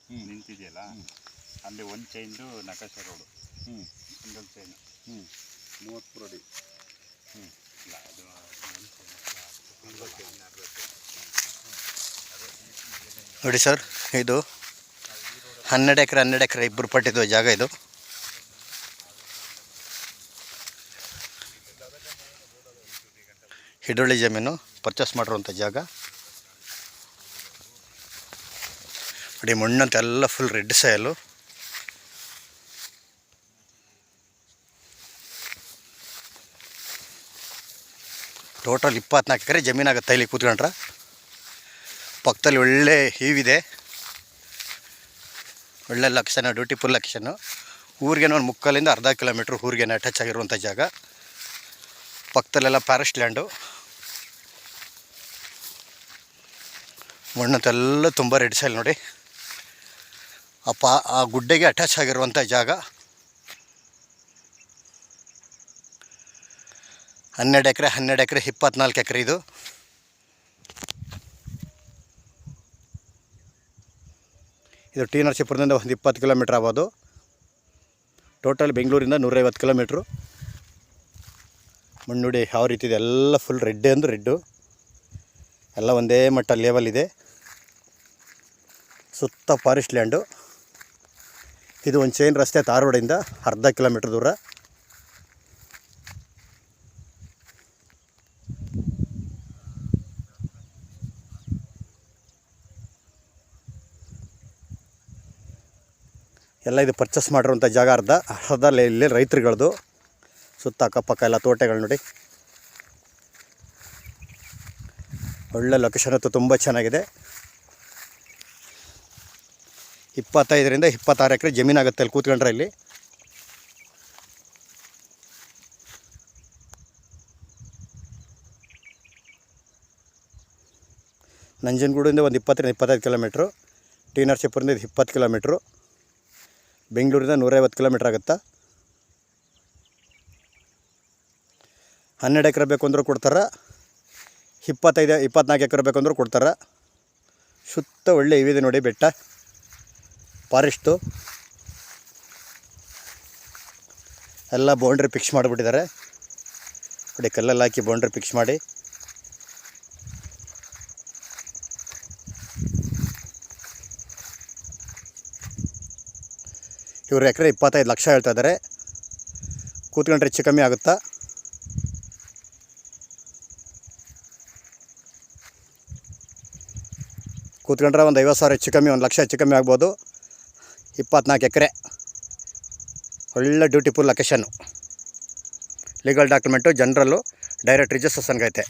ನಿಂತಿದೆಯಲ್ಲ ಅಲ್ಲಿ ಒಂದು ಚೈನ್ದು ನಕಾಶೆ road single chain 33 ಅಡಿ. ಇಲ್ಲ ಅದು ನೋಡಿ ಸರ್, ಇದು 12 ಎಕರೆ ಇಬ್ಬರು ಪಟ್ಟಿದ್ದು ಜಾಗ. ಇದು ಹಿಡೋಳಿ ಜಮೀನು ಪರ್ಚೇಸ್ ಮಾಡಿರುವಂಥ ಜಾಗ ನೋಡಿ. ಮಣ್ಣಂತೆಲ್ಲ ಫುಲ್ ರೆಡ್ ಸಾಯಲು. ಟೋಟಲ್ 24 ಎಕರೆ ಜಮೀನಾಗುತ್ತೆ ಇಲ್ಲಿ ಕೂತ್ಕೊಂಡ್ರೆ. ಪಕ್ಕದಲ್ಲಿ ಒಳ್ಳೆ ಹೀವಿದೆ, ಒಳ್ಳೆ ಲೊಕೇಶನ್, ಬ್ಯೂಟಿಫುಲ್ ಲೊಕೇಶನ್ನು. ಊರಿಗೆ ಒಂದು 3 ಅರ್ಧ ಕಿಲೋಮೀಟ್ರ್ ಊರಿಗೆ ಅಟ್ಯಾಚ್ ಆಗಿರುವಂಥ ಜಾಗ. ಪಕ್ಕದಲ್ಲೆಲ್ಲ ಫಾರೆಸ್ಟ್ ಲ್ಯಾಂಡು. ಮಣ್ಣಂತೆಲ್ಲ ತುಂಬ ರೆಡ್ ಸಾಯಿಲ್ ನೋಡಿ. ಆ ಗುಡ್ಡೆಗೆ ಅಟ್ಯಾಚ್ ಆಗಿರುವಂಥ ಜಾಗ. 12 ಎಕರೆ 24 ಎಕರೆ. ಇದು ಟಿ ನರಸೀಪುರದಿಂದ ಒಂದು 20 ಕಿಲೋಮೀಟ್ರ್ ಆಗ್ಬೋದು. ಟೋಟಲ್ ಬೆಂಗಳೂರಿಂದ 150 ಕಿಲೋಮೀಟ್ರು. ಮಣ್ಣು ನೋಡಿ ಯಾವ ರೀತಿ ಇದೆ, ಎಲ್ಲ ಫುಲ್ ರೆಡ್ ಅಂದ್ರೆ ರೆಡ್ಡು. ಎಲ್ಲ ಒಂದೇ ಮಟ್ಟ ಲೆವೆಲ್ ಇದೆ. ಸುತ್ತ ಫಾರೆಸ್ಟ್ ಲ್ಯಾಂಡು. ಇದು ಒಂದು ಚೈನ್ ರಸ್ತೆ ಧಾರವಾಡದಿಂದ ಅರ್ಧ ಕಿಲೋಮೀಟ್ರ್ ದೂರ. ಎಲ್ಲ ಇದು ಪರ್ಚೇಸ್ ಮಾಡಿರುವಂಥ ಜಾಗ. ಅರ್ಧ ಇಲ್ಲಿ ರೈತರುಗಳದು. ಸುತ್ತ ಅಕ್ಕಪಕ್ಕ ಎಲ್ಲ ತೋಟಗಳು ನೋಡಿ. ಒಳ್ಳೆ ಲೊಕೇಶನ್ ಅಂತೂ ತುಂಬ ಚೆನ್ನಾಗಿದೆ. 25ರಿಂದ 26 ಎಕರೆ ಜಮೀನಾಗುತ್ತೆ ಅಲ್ಲಿ ಕೂತ್ಕೊಂಡ್ರೆ. ಇಲ್ಲಿ ನಂಜನಗೂಡಿಂದ ಒಂದು 20ರಿಂದ 25 ಕಿಲೋಮೀಟ್ರು. ಟಿ ನರಸೀಪುರದಿಂದ 20 ಕಿಲೋಮೀಟ್ರು. ಬೆಂಗಳೂರಿಂದ 150 ಕಿಲೋಮೀಟ್ರ್ ಆಗುತ್ತಾ. 12 ಎಕರೆ ಬೇಕು ಅಂದರೂ ಕೊಡ್ತಾರೆ, 24 ಎಕರೆ ಬೇಕು ಅಂದರೂ ಕೊಡ್ತಾರೆ. ಸುತ್ತ ಒಳ್ಳೆ ಇವಿದೆ ನೋಡಿ, ಬೆಟ್ಟ, ಫಾರೆಸ್ಟು ಎಲ್ಲ ಬೌಂಡ್ರಿ ಫಿಕ್ಸ್ ಮಾಡಿಬಿಟ್ಟಿದ್ದಾರೆ ನೋಡಿ. ಕಲ್ಲೆಲ್ಲ ಹಾಕಿ ಬೌಂಡ್ರಿ ಫಿಕ್ಸ್ ಮಾಡಿ. ಇವರು ಎಕರೆ 25 ಲಕ್ಷ ಹೇಳ್ತಾ ಇದ್ದಾರೆ. ಕೂತ್ಕೊಂಡ್ರೆ ಹೆಚ್ಚು ಕಮ್ಮಿ ಆಗುತ್ತಾ. ಕೂತ್ಕೊಂಡ್ರೆ ಒಂದು 50,000 ಹೆಚ್ಚು ಕಮ್ಮಿ, 1 ಲಕ್ಷ ಹೆಚ್ಚು ಕಮ್ಮಿ ಆಗ್ಬೋದು. 24 ಎಕರೆ, ಒಳ್ಳೆ ಬ್ಯೂಟಿಫುಲ್ ಲೊಕೇಶನ್ನು. ಲೀಗಲ್ ಡಾಕ್ಯುಮೆಂಟು, ಜನರಲ್ಲು, ಡೈರೆಕ್ಟ್ ರಿಜಿಸ್ಟ್ರೇಷನ್ಗೆ ಐತೆ.